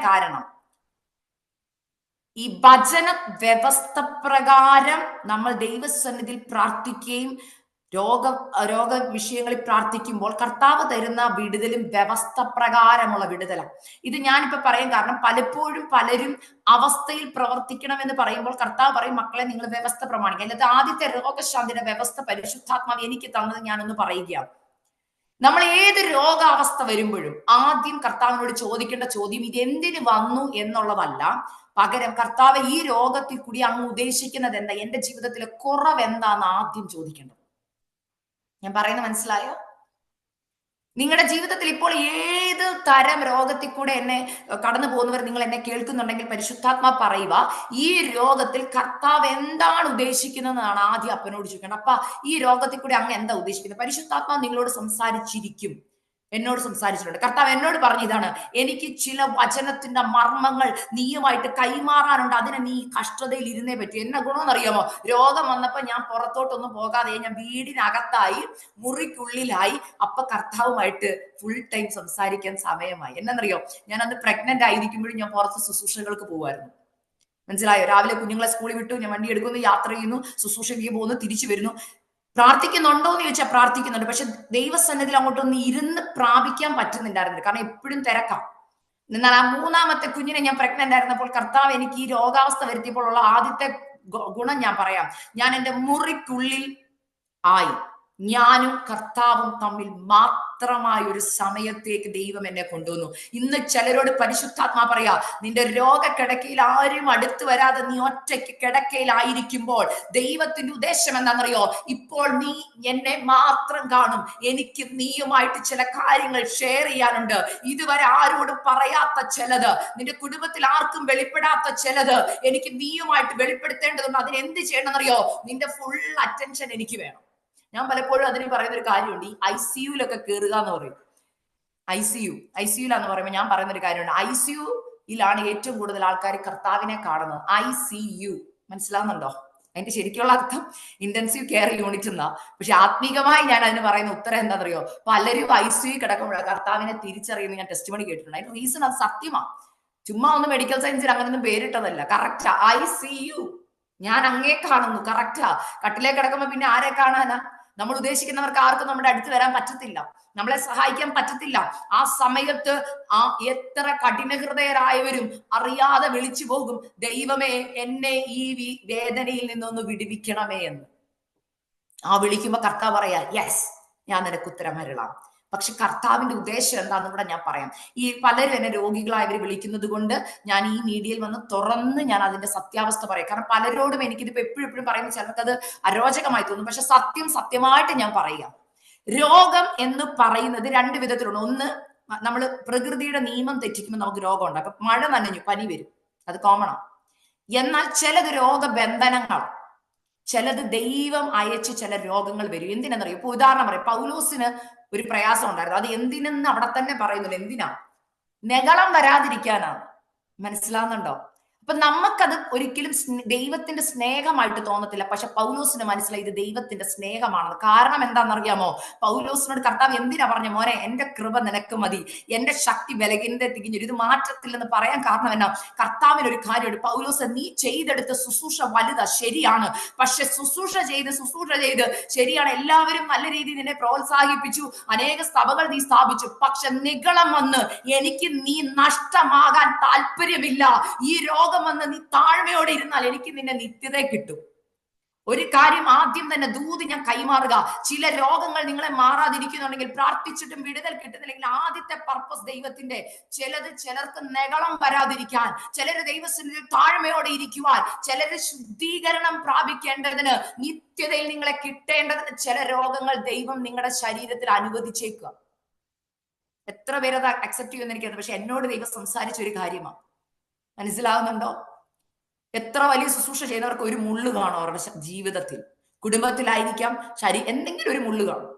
കാരണം ഈ വചന വ്യവസ്ഥ പ്രകാരം നമ്മൾ ദൈവസന്നിധിയിൽ പ്രാർത്ഥിക്കുകയും രോഗ വിഷയങ്ങളിൽ പ്രാർത്ഥിക്കുമ്പോൾ കർത്താവ് തരുന്ന വിടുതലും വ്യവസ്ഥ പ്രകാരമുള്ള വിടുതലാണ്. ഇത് ഞാനിപ്പോ പറയാൻ കാരണം പലപ്പോഴും പലരും അവസ്ഥയിൽ പ്രവർത്തിക്കണം എന്ന് പറയുമ്പോൾ കർത്താവ് പറയും, മക്കളെ നിങ്ങൾ വ്യവസ്ഥ പ്രമാണിക്കുക. അല്ലാതെ ആദ്യത്തെ രോഗശാന്തിയുടെ വ്യവസ്ഥ പരിശുദ്ധാത്മാവ് എനിക്ക് തന്നത് ഞാനൊന്ന് പറയുകയാണ്. നമ്മൾ ഏത് രോഗാവസ്ഥ വരുമ്പോഴും ആദ്യം കർത്താവിനോട് ചോദിക്കേണ്ട ചോദ്യം ഇത് എന്തിനു വന്നു എന്നുള്ളതല്ല, പകരം കർത്താവ് ഈ രോഗത്തിൽ കൂടി അങ്ങ് ഉദ്ദേശിക്കുന്നത് എന്താ, എന്റെ ജീവിതത്തിലെ കുറവ് എന്താന്ന് ആദ്യം ചോദിക്കേണ്ടത്. ഞാൻ പറയുന്നത് മനസ്സിലായോ? നിങ്ങളുടെ ജീവിതത്തിൽ ഇപ്പോൾ ഏത് തരം രോഗത്തിൽ കൂടെ എന്നെ കടന്നു പോകുന്നവർ നിങ്ങൾ എന്നെ കേൾക്കുന്നുണ്ടെങ്കിൽ പരിശുദ്ധാത്മാ പറയുക, ഈ രോഗത്തിൽ കർത്താവ് എന്താണ് ഉദ്ദേശിക്കുന്നതെന്നാണ് ആദ്യം അപ്പനോട് ചോദിക്കേണ്ടത്. അപ്പ ഈ രോഗത്തിൽ കൂടെ അങ്ങ് എന്താ ഉദ്ദേശിക്കുന്നത്? പരിശുദ്ധാത്മാ നിങ്ങളോട് സംസാരിച്ചിരിക്കും, എന്നോട് സംസാരിച്ചിട്ടുണ്ട്. കർത്താവ് എന്നോട് പറഞ്ഞു ഇതാണ്, എനിക്ക് ചില വചനത്തിന്റെ മർമ്മങ്ങൾ നീയുമായിട്ട് കൈമാറാനുണ്ട്, അതിനെ നീ കഷ്ടതയിൽ ഇരുന്നേ പറ്റൂ. എന്നെ ഗുണമെന്നറിയാമോ? രോഗം വന്നപ്പോ ഞാൻ പുറത്തോട്ടൊന്നും പോകാതെ ഞാൻ വീടിനകത്തായി മുറിക്കുള്ളിലായി. അപ്പൊ കർത്താവുമായിട്ട് ഫുൾ ടൈം സംസാരിക്കാൻ സമയമായി. എന്നറിയോ, ഞാൻ അന്ന് പ്രഗ്നന്റ് ആയിരിക്കുമ്പോഴും ഞാൻ പുറത്ത് ശുശ്രൂഷകൾക്ക് പോകുമായിരുന്നു. മനസ്സിലായോ? രാവിലെ കുഞ്ഞുങ്ങളെ സ്കൂളിൽ വിട്ടു, ഞാൻ വണ്ടി എടുക്കുന്നു, യാത്ര ചെയ്യുന്നു, ശുശ്രൂഷയ്ക്ക് പോകുന്നു, തിരിച്ചു വരുന്നു. പ്രാർത്ഥിക്കുന്നുണ്ടോ എന്ന് ചോദിച്ചാൽ പ്രാർത്ഥിക്കുന്നുണ്ട്. പക്ഷെ ദൈവസന്നിധിയിൽ അങ്ങോട്ടൊന്ന് ഇരുന്ന് പ്രാപിക്കാൻ പറ്റുന്നുണ്ടായിരുന്നില്ല, കാരണം എപ്പോഴും തിരക്കാം. എന്നാൽ ആ മൂന്നാമത്തെ കുഞ്ഞിനെ ഞാൻ പ്രഗ്നന്റ് ആയിരുന്നപ്പോൾ കർത്താവ് എനിക്ക് ഈ രോഗാവസ്ഥ വരുത്തിയപ്പോൾ ഉള്ള ആദ്യത്തെ ഗുണം ഞാൻ പറയാം. ഞാൻ എൻ്റെ മുറിക്കുള്ളിൽ ആയി. ഞാനും കർത്താവും തമ്മിൽ മാത്രമായ ഒരു സമയത്തേക്ക് ദൈവം എന്നെ കൊണ്ടുവന്നു. ഇന്ന് ചിലരോട് പരിശുദ്ധാത്മാ പറയാ, നിന്റെ രോഗക്കിടക്കയിൽ ആരും അടുത്ത് വരാതെ നീ ഒറ്റയ്ക്ക് കിടക്കയിലായിരിക്കുമ്പോൾ ദൈവത്തിന്റെ ഉദ്ദേശം എന്താണെന്നറിയോ? ഇപ്പോൾ നീ എന്നെ മാത്രം കാണും, എനിക്ക് നീയുമായിട്ട് ചില കാര്യങ്ങൾ ഷെയർ ചെയ്യാനുണ്ട്. ഇതുവരെ ആരോടും പറയാത്ത ചിലത്, നിന്റെ കുടുംബത്തിൽ ആർക്കും വെളിപ്പെടാത്ത ചിലത് എനിക്ക് നീയുമായിട്ട് വെളിപ്പെടുത്തേണ്ടതുണ്ട്. അതിന് എന്ത് ചെയ്യണമെന്നറിയോ? നിന്റെ ഫുൾ അറ്റൻഷൻ എനിക്ക് വേണം. ഞാൻ പലപ്പോഴും അതിന് പറയുന്ന ഒരു കാര്യമുണ്ട്, ഈ ICUലൊക്കെ കയറുക എന്ന് പറയും. ICUലാന്ന് പറയുമ്പോൾ ഞാൻ പറയുന്ന ഒരു കാര്യമുണ്ട്. ICUയിലാണ് ഏറ്റവും കൂടുതൽ ആൾക്കാർ കർത്താവിനെ കാണുന്നത്. ICU മനസ്സിലാവുന്നുണ്ടോ? അതിന്റെ ശരിക്കുള്ള അർത്ഥം ഇന്റൻസീവ് കെയർ യൂണിറ്റ് എന്നാ. പക്ഷെ ആത്മീകമായി ഞാൻ അതിന് പറയുന്ന ഉത്തരം എന്താണെന്നറിയോ? പലരും ICU കിടക്കുമ്പോഴാണ് കർത്താവിനെ തിരിച്ചറിയുന്നത് ഞാൻ ടെസ്റ്റിമണി കേട്ടിട്ടുണ്ട്. അതിന്റെ റീസൺ അത് സത്യമാണ്. ചുമ്മാ ഒന്ന് മെഡിക്കൽ സയൻസിൽ അങ്ങനെയൊന്നും പേരിട്ടതല്ല. കറക്റ്റാ, ICU ഞാൻ അങ്ങേ കാണുന്നു. കറക്റ്റാ. കട്ടിലേക്ക് കിടക്കുമ്പോ പിന്നെ ആരെ കാണാനാ? നമ്മൾ ഉദ്ദേശിക്കുന്നവർക്ക് ആർക്കും നമ്മുടെ അടുത്ത് വരാൻ പറ്റത്തില്ല, നമ്മളെ സഹായിക്കാൻ പറ്റത്തില്ല. ആ സമയത്ത് ആ എത്ര കഠിനഹൃദയരായവരും അറിയാതെ വിളിച്ചു പോകും, ദൈവമേ എന്നെ ഈ വേദനയിൽ നിന്നൊന്ന് വിടുവിക്കണമേ എന്ന്. ആ വിളിക്കുമ്പോ കർത്താവ് പറയാ, യെസ് ഞാൻ നിനക്ക് ഉത്തരം അരുളാം. പക്ഷെ കർത്താവിന്റെ ഉദ്ദേശം എന്താണെന്ന് കൂടെ ഞാൻ പറയാം. ഈ പലരും എന്നെ രോഗികളായവർ വിളിക്കുന്നത് കൊണ്ട് ഞാൻ ഈ മീഡിയയിൽ വന്ന് തുറന്ന് ഞാൻ അതിന്റെ സത്യാവസ്ഥ പറയാം. കാരണം പലരോടും എനിക്കിതിപ്പോ എപ്പോഴും പറയുമ്പോൾ ചിലർക്കത് അരോചകമായി തോന്നും. പക്ഷെ സത്യമായിട്ട് ഞാൻ പറയാം. രോഗം എന്ന് പറയുന്നത് രണ്ട് വിധത്തിലുണ്ട്. ഒന്ന്, നമ്മൾ പ്രകൃതിയുടെ നിയമം തെറ്റിക്കുമ്പോൾ നമുക്ക് രോഗമുണ്ട്. അപ്പൊ മഴ നനഞ്ഞു പനി വരും, അത് കോമണാണ്. എന്നാൽ ചിലത് രോഗബന്ധനങ്ങളാണ്, ചിലത് ദൈവം അയച്ച് ചില രോഗങ്ങൾ വരും. എന്തിനെന്നറിയോ? ഇപ്പൊ ഉദാഹരണം പറയാം, പൗലോസിന് ഒരു പ്രയാസം ഉണ്ടായിരുന്നു. അത് എന്തിനെന്ന് അവിടെ തന്നെ പറയുന്നുണ്ട്. എന്തിനാ? നെഗളം വരാതിരിക്കാനാണ്. മനസ്സിലാവുന്നുണ്ടോ? അപ്പൊ നമുക്കത് ഒരിക്കലും ദൈവത്തിന്റെ സ്നേഹമായിട്ട് തോന്നത്തില്ല. പക്ഷെ പൗലോസിന് മനസ്സിലായി ഇത് ദൈവത്തിന്റെ സ്നേഹമാണെന്ന്. കാരണം എന്താണെന്നറിയാമോ? പൗലോസിനോട് കർത്താവ് എന്തിനാ പറഞ്ഞ, മോനെ എന്റെ കൃപ നിനക്ക് മതി, എന്റെ ശക്തി ബലഹീനത തികഞ്ഞു, ഇത് മാറ്റത്തില്ലെന്ന് പറയാൻ കാരണം എന്നാ? കർത്താവിന് ഒരു കാര്യമുണ്ട്, പൗലോസ് നീ ചെയ്തെടുത്ത ശുശ്രൂഷ വലുതാ, ശരിയാണ്. പക്ഷെ ശുശ്രൂഷ ചെയ്ത് ശരിയാണ്, എല്ലാവരും നല്ല രീതിയിൽ നിന്നെ പ്രോത്സാഹിപ്പിച്ചു, അനേക സഭകൾ നീ സ്ഥാപിച്ചു. പക്ഷെ നിഗളം വന്ന് എനിക്ക് നീ നഷ്ടമാകാൻ താല്പര്യമില്ല. ഈ രോഗം വന്ന് നീ താഴ്മയോടെ ഇരുന്നാൽ എനിക്ക് നിന്നെ നിത്യത കിട്ടും. ഒരു കാര്യം ആദ്യം തന്നെ ദൂതി ഞാൻ കൈമാറുക, ചില രോഗങ്ങൾ നിങ്ങളെ മാറാതിരിക്കുന്നുണ്ടെങ്കിൽ, പ്രാർത്ഥിച്ചിട്ടും വിടുതൽ കിട്ടുന്നില്ലെങ്കിൽ, ആദ്യത്തെ പർപ്പസ് ദൈവത്തിന്റെ ചിലർക്ക് നെഗളം വരാതിരിക്കാൻ, ചിലര് ദൈവസന്നിധിയിൽ താഴ്മയോടെ ഇരിക്കുവാൻ, ചിലര് ശുദ്ധീകരണം പ്രാപിക്കേണ്ടതിന്, നിത്യതയിൽ നിങ്ങളെ കിട്ടേണ്ടതിന് ചില രോഗങ്ങൾ ദൈവം നിങ്ങളുടെ ശരീരത്തിൽ അനുവദിച്ചേക്കുക. എത്ര പേരത് അക്സെപ്റ്റ് ചെയ്യുമെന്ന് എനിക്കത്, പക്ഷെ എന്നോട് ദൈവം സംസാരിച്ച ഒരു കാര്യമാണ്. മനസ്സിലാവുന്നുണ്ടോ? എത്ര വലിയ ശുശ്രൂഷ ചെയ്യുന്നവർക്ക് ഒരു മുള്ളു കാണും അവരുടെ ജീവിതത്തിൽ. കുടുംബത്തിലായിരിക്കാം, എന്തെങ്കിലും ഒരു മുള്ളു കാണും.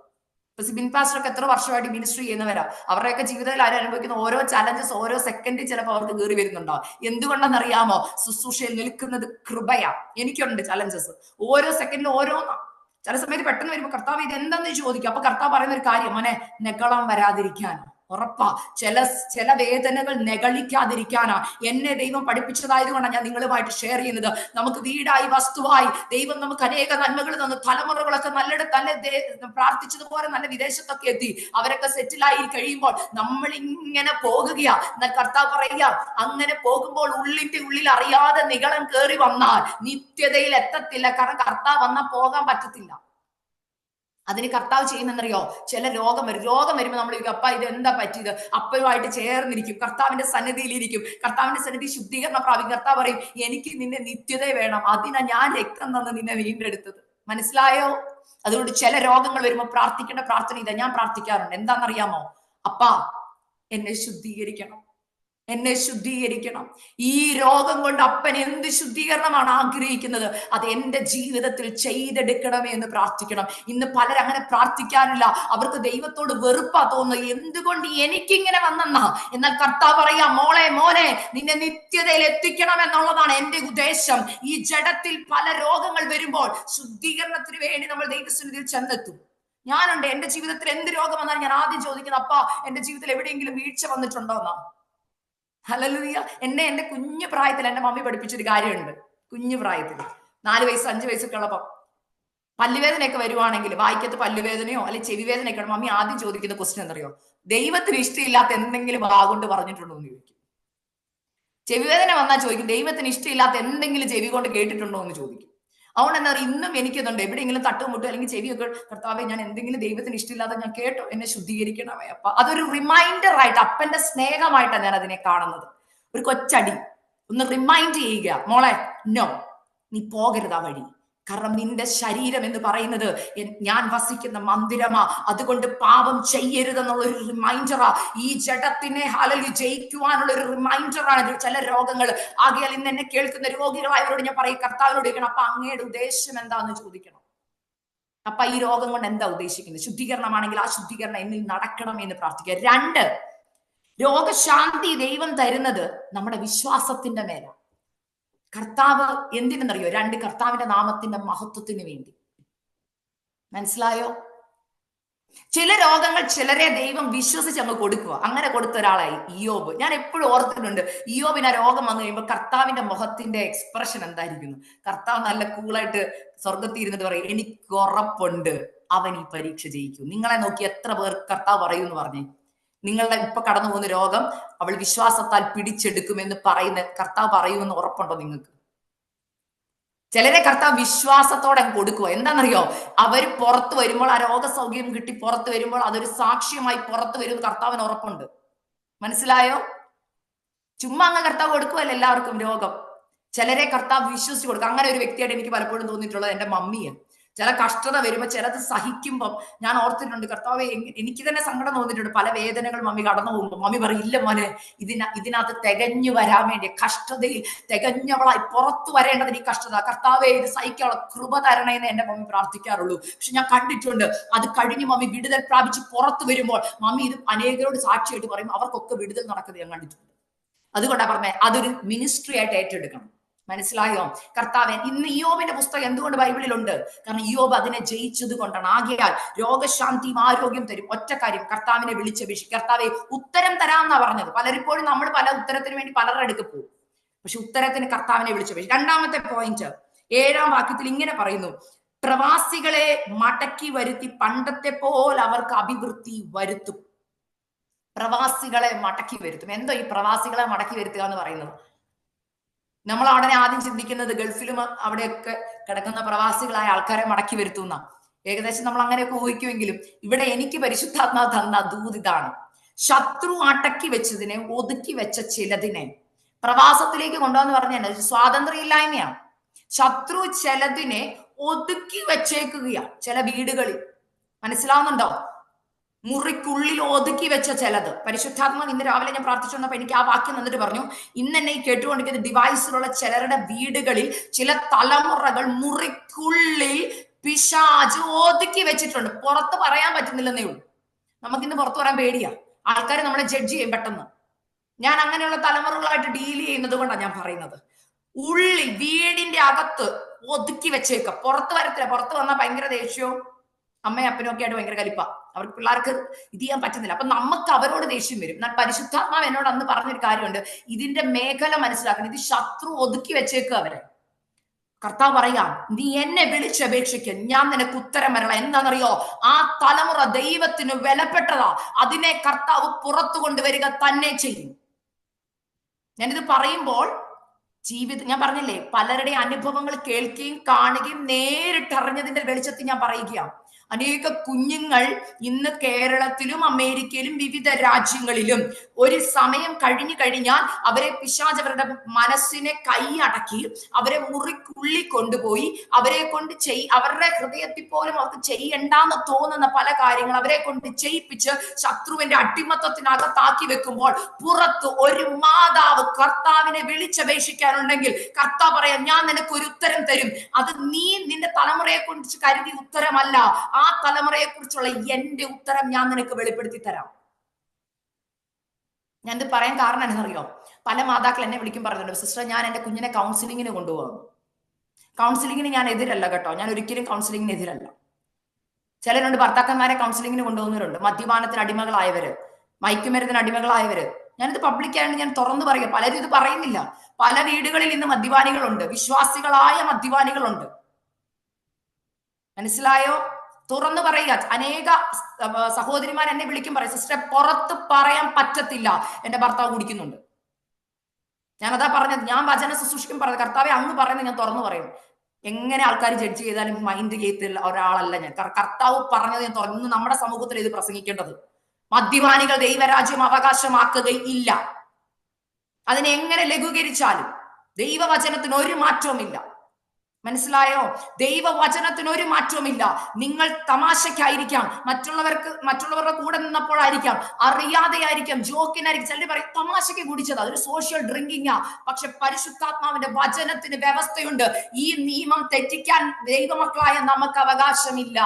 ഇപ്പൊ സിബിൻ പാസ്റ്ററൊക്കെ എത്ര വർഷമായിട്ട് മിനിസ്ട്രി ചെയ്യുന്നവരാ. അവരുടെയൊക്കെ ജീവിതത്തിൽ അവർ അനുഭവിക്കുന്ന ഓരോ ചലഞ്ചസ് ഓരോ സെക്കൻഡിൽ ചിലപ്പോൾ അവർക്ക് കയറി വരുന്നുണ്ടാവും. എന്തുകൊണ്ടെന്നറിയാമോ? ശുശ്രൂഷയിൽ നിൽക്കുന്നത് കൃപയാ. എനിക്കുണ്ട് ചലഞ്ചസ്, ഓരോ സെക്കൻഡിലും ഓരോന്നാ. ചില സമയത്ത് പെട്ടെന്ന് വരുമ്പോൾ കർത്താവ് ഇത് എന്താന്ന് ചോദിക്കും. അപ്പൊ കർത്താവ് പറയുന്ന ഒരു കാര്യം, മോനെ നെഗളം വരാതിരിക്കാൻ, ഉറപ്പാ. ചില വേദനകൾ നെകളിക്കാതിരിക്കാനാ എന്നെ ദൈവം പഠിപ്പിച്ചതായതുകൊണ്ടാണ് ഞാൻ നിങ്ങളുമായിട്ട് ഷെയർ ചെയ്യുന്നത്. നമുക്ക് വീടായി, വസ്തുവായി ദൈവം നമുക്ക് അനേക നന്മകൾ തന്നു. തലമുറകളൊക്കെ നല്ല പ്രാർത്ഥിച്ചതുപോലെ നല്ല വിദേശത്തൊക്കെ എത്തി, അവരൊക്കെ സെറ്റിലായി കഴിയുമ്പോൾ നമ്മൾ ഇങ്ങനെ പോകുകയാ. എന്നാൽ കർത്താവ് പറയുക, അങ്ങനെ പോകുമ്പോൾ ഉള്ളിന്റെ ഉള്ളിൽ അറിയാതെ നിഗളം കയറി വന്നാൽ നിത്യതയിൽ എത്തത്തില്ല. കാരണം കർത്താവ് വന്നാൽ പോകാൻ പറ്റത്തില്ല. അതിന് കർത്താവ് ചെയ്യുന്നറിയോ? ചില രോഗം വരുമ്പോൾ നമ്മൾ അപ്പ ഇത് എന്താ പറ്റിയത്? അപ്പയുമായിട്ട് ചേർന്നിരിക്കും, കർത്താവിന്റെ സന്നിധിയിലിരിക്കും. കർത്താവിന്റെ സന്നിധി ശുദ്ധീകരണം പ്രാപിക്കും. കർത്താവ് പറയും, എനിക്ക് നിന്നെ നിത്യത വേണം, അതിനാ ഞാൻ രക്തം തന്ന് നിന്നെ വീണ്ടെടുത്തത്. മനസ്സിലായോ? അതുകൊണ്ട് ചില രോഗങ്ങൾ വരുമ്പോൾ പ്രാർത്ഥിക്കേണ്ട പ്രാർത്ഥന ഇതാ. ഞാൻ പ്രാർത്ഥിക്കാറുണ്ട്. എന്താണെന്നറിയാമോ? അപ്പാ, എന്നെ ശുദ്ധീകരിക്കണം, എന്നെ ശുദ്ധീകരിക്കണം. ഈ രോഗം കൊണ്ട് അപ്പൻ എന്ത് ശുദ്ധീകരണമാണ് ആഗ്രഹിക്കുന്നത്, അത് എന്റെ ജീവിതത്തിൽ ചെയ്തെടുക്കണമേ എന്ന് പ്രാർത്ഥിക്കണം. ഇന്ന് പലരും അങ്ങനെ പ്രാർത്ഥിക്കാനില്ല. അവർക്ക് ദൈവത്തോട് വെറുപ്പാ തോന്നുന്നത്. എന്തുകൊണ്ട് എനിക്കിങ്ങനെ വന്നെന്നാ? എന്നാൽ കർത്താവ് പറയാ, മോളെ, മോനെ, നിന്നെ നിത്യതയിൽ എത്തിക്കണം എന്നുള്ളതാണ് എന്റെ ഉദ്ദേശം. ഈ ജഡത്തിൽ പല രോഗങ്ങൾ വരുമ്പോൾ ശുദ്ധീകരണത്തിന് വേണ്ടി നമ്മൾ ദൈവസന്നിധിയിൽ ചെന്നെത്തും. ഞാനുണ്ട്, എന്റെ ജീവിതത്തിൽ എന്ത് രോഗം വന്നാൽ ഞാൻ ആദ്യം ചോദിക്കുന്നത്, അപ്പാ, എന്റെ ജീവിതത്തിൽ എവിടെയെങ്കിലും വീഴ്ച വന്നിട്ടുണ്ടോ എന്നാ. ഹല്ലേലൂയ. എന്റെ കുഞ്ഞു പ്രായത്തിൽ എന്റെ മമ്മി പഠിപ്പിച്ചൊരു കാര്യമുണ്ട്. കുഞ്ഞു പ്രായത്തിൽ 4 വയസ്സ് 5 വയസ്സൊക്കെ ഉള്ളപ്പം പല്ലുവേദനയൊക്കെ വരുവാണെങ്കിൽ, വായിക്കത്ത് പല്ലുവേദനയോ അല്ലെങ്കിൽ ചെവി വേദനയൊക്കെ മമ്മി ആദ്യം ചോദിക്കുന്ന ക്വസ്റ്റ്യൻ എന്തറിയോ? ദൈവത്തിന് ഇഷ്ടമില്ലാത്ത എന്തെങ്കിലും വാഗൊണ്ട് പറഞ്ഞിട്ടുണ്ടോ എന്ന് ചോദിക്കും. ചെവി വേദന വന്നാൽ ചോദിക്കും, ദൈവത്തിന് ഇഷ്ടമില്ലാത്ത എന്തെങ്കിലും ചെവി കൊണ്ട് കേട്ടിട്ടുണ്ടോ എന്ന് ചോദിക്കും. അതുകൊണ്ട് എന്താ പറയുക, ഇന്നും എനിക്കുന്നുണ്ട് എവിടെയെങ്കിലും തട്ടുമുട്ടോ അല്ലെങ്കിൽ ചെവിയൊക്കെ, കർത്താവേ, ഞാൻ എന്തെങ്കിലും ദൈവത്തിന് ഇഷ്ടമില്ലാതെ ഞാൻ കേട്ടോ, എന്നെ ശുദ്ധീകരിക്കണമേ അപ്പ. അതൊരു റിമൈൻഡർ ആയിട്ട്, അപ്പന്റെ സ്നേഹമായിട്ടാണ് ഞാൻ അതിനെ കാണുന്നത്. ഒരു കൊച്ചടി, ഒന്ന് റിമൈൻഡ് ചെയ്യുക, മോളെ, നോ, നീ പോകരുത് ആ വഴി. കാരണം നിന്റെ ശരീരം എന്ന് പറയുന്നത് ഞാൻ വസിക്കുന്ന മന്ദിരമാ. അതുകൊണ്ട് പാപം ചെയ്യരുതെന്നുള്ള ഒരു റിമൈൻഡറാ. ഈ ജഡത്തിനെ ജയിക്കുവാനുള്ള ഒരു റിമൈൻഡറാണ് ചില രോഗങ്ങൾ. ആകയാൽ ഇന്ന് എന്നെ കേൾക്കുന്ന രോഗികളായവരോട് ഞാൻ പറയും, കർത്താവിനോട് ചോദിക്കണം, അപ്പൊ അങ്ങയുടെ ഉദ്ദേശം എന്താന്ന് ചോദിക്കണം. അപ്പൊ ഈ രോഗം കൊണ്ട് എന്താ ഉദ്ദേശിക്കുന്നത്? ശുദ്ധീകരണമാണെങ്കിൽ ആ ശുദ്ധീകരണം എന്നിൽ നടക്കണം എന്ന് പ്രാർത്ഥിക്കുക. 2, രോഗശാന്തി ദൈവം തരുന്നത് നമ്മുടെ വിശ്വാസത്തിന്റെ മേലാണ്. കർത്താവ് എന്തിനെന്നറിയോ? 2, കർത്താവിന്റെ നാമത്തിന്റെ മഹത്വത്തിന് വേണ്ടി. മനസ്സിലായോ? ചില രോഗങ്ങൾ ചിലരെ ദൈവം വിശ്വസിച്ച് അങ്ങ് കൊടുക്കുക. അങ്ങനെ കൊടുത്ത ഒരാളായി ഇയ്യോബ്. ഞാൻ എപ്പോഴും ഓർത്തിട്ടുണ്ട്, ഇയ്യോബിന് ആ രോഗം വന്നു കഴിയുമ്പോൾ കർത്താവിന്റെ മുഖത്തിന്റെ എക്സ്പ്രഷൻ എന്തായിരിക്കുന്നു? കർത്താവ് നല്ല കൂളായിട്ട് സ്വർഗത്തിൽ ഇരുന്നിട്ട് പറയും, എനിക്ക് ഉറപ്പുണ്ട് അവൻ ഈ പരീക്ഷ ജയിക്കും. നിങ്ങളെ നോക്കി എത്ര പേർ കർത്താവ് പറയൂന്ന് പറഞ്ഞേ? നിങ്ങളുടെ ഇപ്പൊ കടന്നു പോകുന്ന രോഗം അവൾ വിശ്വാസത്താൽ പിടിച്ചെടുക്കുമെന്ന് പറയുന്ന കർത്താവ് പറയുമെന്ന് ഉറപ്പുണ്ടോ നിങ്ങൾക്ക്? ചിലരെ കർത്താവ് വിശ്വാസത്തോടെ കൊടുക്കുക. എന്താണെന്നറിയോ? അവർ പുറത്തു വരുമ്പോൾ, ആ രോഗസൗഖ്യം കിട്ടി പുറത്തു വരുമ്പോൾ അതൊരു സാക്ഷ്യമായി പുറത്തു വരും കർത്താവിന് ഉറപ്പുണ്ട്. മനസ്സിലായോ? ചുമ്മാ അങ്ങ് കർത്താവ് കൊടുക്കുവല്ല എല്ലാവർക്കും രോഗം. ചിലരെ കർത്താവ് വിശ്വസിച്ച് കൊടുക്കുക. അങ്ങനെ ഒരു വ്യക്തിയായിട്ട് എനിക്ക് പലപ്പോഴും തോന്നിയിട്ടുള്ളത് എന്റെ മമ്മിയാണ്. ചില കഷ്ടത വരുമ്പോൾ, ചിലത് സഹിക്കുമ്പം ഞാൻ ഓർത്തിട്ടുണ്ട്, കർത്താവെ, എനിക്ക് തന്നെ സങ്കടം തോന്നിയിട്ടുണ്ട്. പല വേദനകൾ മമ്മി കടന്നു പോകുമ്പോൾ മമ്മി പറയും, ഇല്ല മോനെ, ഇതിനകത്ത് തികഞ്ഞു വരാൻ വേണ്ടി, കഷ്ടതയിൽ തികഞ്ഞവളായി പുറത്തു വരേണ്ടതിന് ഈ കഷ്ടത, കർത്താവെ, ഇത് സഹിക്കാനുള്ള കൃപ തരണേന്ന് എന്റെ മമ്മി പ്രാർത്ഥിക്കാറുള്ളൂ. പക്ഷെ ഞാൻ കണ്ടിട്ടുണ്ട്, അത് കഴിഞ്ഞ് മമ്മി വിടുതൽ പ്രാപിച്ച് പുറത്തു വരുമ്പോൾ മമ്മി ഇത് അനേകരോട് സാക്ഷിയായിട്ട് പറയും, അവർക്കൊക്കെ വിടുതൽ നടക്കുന്നത് ഞാൻ കണ്ടിട്ടുണ്ട്. അതുകൊണ്ടാണ് പറഞ്ഞത്, അതൊരു മിനിസ്ട്രി ആയിട്ട് ഏറ്റെടുക്കണം. മനസ്സിലായോ? കർത്താവ് ഇന്ന് ഇയ്യോബിന്റെ പുസ്തകം എന്തുകൊണ്ട് ബൈബിളിലുണ്ട്? കാരണം ഇയ്യോബ് അതിനെ ജയിച്ചത് കൊണ്ടാണ്. ആകയാൽ രോഗശാന്തിയും ആരോഗ്യം തരും. ഒറ്റ കാര്യം, കർത്താവിനെ വിളിച്ചപേക്ഷിക്കും. കർത്താവെ, ഉത്തരം തരാമെന്നാ പറഞ്ഞത്. പലരിപ്പോഴും നമ്മൾ പല ഉത്തരത്തിന് വേണ്ടി പലരുടെ അടുക്ക് പോകും. പക്ഷെ ഉത്തരത്തിന് കർത്താവിനെ വിളിച്ചപേക്ഷിക്കും. 2ാമത്തെ പോയിന്റ് 7ാം വാക്യത്തിൽ ഇങ്ങനെ പറയുന്നു, പ്രവാസികളെ മടക്കി വരുത്തി പണ്ടത്തെ പോലെ അവർക്ക് അഭിവൃദ്ധി വരുത്തും. പ്രവാസികളെ മടക്കി വരുത്തും. എന്തോ ഈ പ്രവാസികളെ മടക്കി വരുത്തുക എന്ന് പറയുന്നത്? നമ്മൾ അവിടെ ആദ്യം ചിന്തിക്കുന്നത് ഗൾഫിലും അവിടെയൊക്കെ കിടക്കുന്ന പ്രവാസികളായ ആൾക്കാരെ മടക്കി വരുത്തുന്ന. ഏകദേശം നമ്മൾ അങ്ങനെയൊക്കെ ഊഹിക്കുമെങ്കിലും ഇവിടെ എനിക്ക് പരിശുദ്ധാത്മാവ് തന്ന ദൂതിതാണ്. ശത്രു അടക്കി വെച്ചതിനെ, ഒതുക്കി വെച്ച ചിലതിനെ പ്രവാസത്തിലേക്ക് കൊണ്ടുവന്ന് പറഞ്ഞാൽ സ്വാതന്ത്ര്യമില്ലായ്മയാണ്. ശത്രു ചിലതിനെ ഒതുക്കി വെച്ചേക്കുകയാണ് ചില വീടുകളിൽ. മനസ്സിലാവുന്നുണ്ടോ? മുറിക്കുള്ളിൽ ഒതുക്കി വെച്ച ചിലത്. പരിശുദ്ധാത്മാവ് ഇന്ന് രാവിലെ ഞാൻ പ്രാർത്ഥിച്ചു വന്നപ്പോ എനിക്ക് ആ വാക്യം വന്നിട്ട് പറഞ്ഞു, ഇന്ന് എന്നെ ഈ കേട്ടുകൊണ്ടിരിക്കുന്ന ഡിവൈസിലുള്ള ചിലരുടെ വീടുകളിൽ ചില തലമുറകൾ മുറിക്കുള്ളിൽ പിശാച് ഒതുക്കി വെച്ചിട്ടുണ്ട്. പുറത്ത് പറയാൻ പറ്റുന്നില്ലെന്നേ ഉള്ളൂ. നമുക്കിന്ന് പുറത്തു പറയാൻ പേടിയാ. ആൾക്കാർ നമ്മളെ ജഡ്ജ് ചെയ്യും പെട്ടെന്ന്. ഞാൻ അങ്ങനെയുള്ള തലമുറകളായിട്ട് ഡീൽ ചെയ്യുന്നത് കൊണ്ടാണ് ഞാൻ പറയുന്നത്. ഉള്ളിൽ വീടിന്റെ അകത്ത് ഒതുക്കി വെച്ചേക്ക. പുറത്ത് വരത്തില്ല. പുറത്ത് വന്നാൽ ഭയങ്കര ദേഷ്യവും അമ്മയും അപ്പനും ഒക്കെ ആയിട്ട് ഭയങ്കര കലിപ്പ. അവർക്ക് പിള്ളേർക്ക് ഇത് ചെയ്യാൻ പറ്റുന്നില്ല. അപ്പൊ നമുക്ക് അവരോട് ദേഷ്യം വരും. എന്നാൽ പരിശുദ്ധാത്മാവ് എന്നോട് അന്ന് പറഞ്ഞൊരു കാര്യമുണ്ട്, ഇതിന്റെ മേഖല മനസ്സിലാക്കണം. ഇത് ശത്രു ഒതുക്കി വെച്ചേക്കുക അവരെ. കർത്താവ് പറയാം, നീ എന്നെ വിളിച്ചപേക്ഷിക്ക, ഞാൻ നിനക്ക് ഉത്തരം വരണം. എന്താണെന്നറിയോ? ആ തലമുറ ദൈവത്തിന് വിലപ്പെട്ടതാ. അതിനെ കർത്താവ് പുറത്തു കൊണ്ടുവരിക തന്നെ ചെയ്യും. ഞാനിത് പറയുമ്പോൾ ഞാൻ പറഞ്ഞില്ലേ, പലരുടെ അനുഭവങ്ങൾ കേൾക്കുകയും കാണുകയും നേരിട്ടറിഞ്ഞതിന്റെ വെളിച്ചത്തിൽ ഞാൻ പറയുകയാണ്. അനേക കുഞ്ഞുങ്ങൾ ഇന്ന് കേരളത്തിലും അമേരിക്കയിലും വിവിധ രാജ്യങ്ങളിലും ഒരു സമയം കഴിഞ്ഞു കഴിഞ്ഞാൽ അവരെ പിശാച് അവരുടെ മനസ്സിനെ കൈയടക്കി അവരെ മുറിക്കുള്ളി കൊണ്ടുപോയി അവരെ കൊണ്ട് അവരുടെ ഹൃദയത്തിൽ പോലും അവർക്ക് ചെയ്യണ്ടെന്ന് തോന്നുന്ന പല കാര്യങ്ങൾ അവരെ കൊണ്ട് ചെയ്യിപ്പിച്ച് ശത്രുവിന്റെ അടിമത്തത്തിനകത്താക്കി വെക്കുമ്പോൾ പുറത്ത് ഒരു മാതാവ് കർത്താവിനെ വിളിച്ചപേക്ഷിക്കാനുണ്ടെങ്കിൽ കർത്താവ് പറയാം, ഞാൻ നിനക്ക് ഒരു ഉത്തരം തരും. അത് നീ നിന്റെ തലമുറയെ കുറിച്ച് കരുതി ഉത്തരമല്ല, ആ തലമുറയെ കുറിച്ചുള്ള എന്റെ ഉത്തരം ഞാൻ നിനക്ക് വെളിപ്പെടുത്തി തരാം. ഞാൻ ഇത് പറയാൻ കാരണം എന്നറിയോ? പല മാതാക്കൾ എന്നെ വിളിക്കും പറയുന്നുണ്ട്, സിസ്റ്റർ ഞാൻ എന്റെ കുഞ്ഞിനെ കൗൺസിലിങ്ങിന് കൊണ്ടുപോകുന്നു. കൗൺസിലിങ്ങിന് ഞാൻ എതിരല്ല കേട്ടോ, ഞാൻ ഒരിക്കലും കൗൺസിലിങ്ങിന് എതിരല്ല. ചിലരുണ്ട് ഭർത്താക്കന്മാരെ കൗൺസിലിങ്ങിന് കൊണ്ടുപോകുന്നവരുണ്ട്, മദ്യപാനത്തിന് അടിമകളായവര്, മയക്കുമരുന്നിന് അടിമകളായവര്. ഞാനിത് പബ്ലിക്കായിട്ട് ഞാൻ തുറന്നു പറയുക, പലരും ഇത് പറയുന്നില്ല. പല വീടുകളിൽ ഇന്ന് മദ്യപാനികളുണ്ട്, വിശ്വാസികളായ മദ്യപാനികളുണ്ട്. മനസ്സിലായോ? തുറന്നു പറയുക. അനേക സഹോദരിമാർ എന്നെ വിളിക്കും, പറയും സിസ്റ്റർ പുറത്ത് പറയാൻ പറ്റത്തില്ല, എന്റെ ഭർത്താവ് കുടിക്കുന്നുണ്ട്. ഞാനതാ പറഞ്ഞത്, ഞാൻ വചന ശുശ്രൂഷിക്കും പറഞ്ഞത്, കർത്താവെ അങ്ങ് പറയുന്നത് ഞാൻ തുറന്നു പറയും. എങ്ങനെ ആൾക്കാർ ജഡ്ജ് ചെയ്താലും മൈൻഡ് ചെയ്യത്തില്ല ഒരാളല്ല ഞാൻ. കർത്താവ് പറഞ്ഞത് ഞാൻ തുറന്ന് നമ്മുടെ സമൂഹത്തിൽ ഇത് പ്രസംഗിക്കേണ്ടത്. മദ്യപാനികൾ ദൈവരാജ്യം അവകാശമാക്കുകയില്ല. അതിനെ എങ്ങനെ ലഘൂകരിച്ചാലും ദൈവവചനത്തിന് ഒരു മാറ്റവുമില്ല. മനസ്സിലായോ? ദൈവവചനത്തിന് ഒരു മാറ്റവുമില്ല. നിങ്ങൾ തമാശക്കായിരിക്കാം, മറ്റുള്ളവരുടെ കൂടെ നിന്നപ്പോഴായിരിക്കാം, അറിയാതെ ആയിരിക്കാം, ജോക്കിനായിരിക്കും. ചിലർ പറയും തമാശയ്ക്ക് കുടിച്ചത്, അതൊരു സോഷ്യൽ ഡ്രിങ്കിങ്ങാ. പക്ഷെ പരിശുദ്ധാത്മാവിന്റെ വചനത്തിന് വ്യവസ്ഥയുണ്ട്. ഈ നിയമം തെറ്റിക്കാൻ ദൈവമക്കളായ നമുക്ക് അവകാശമില്ല.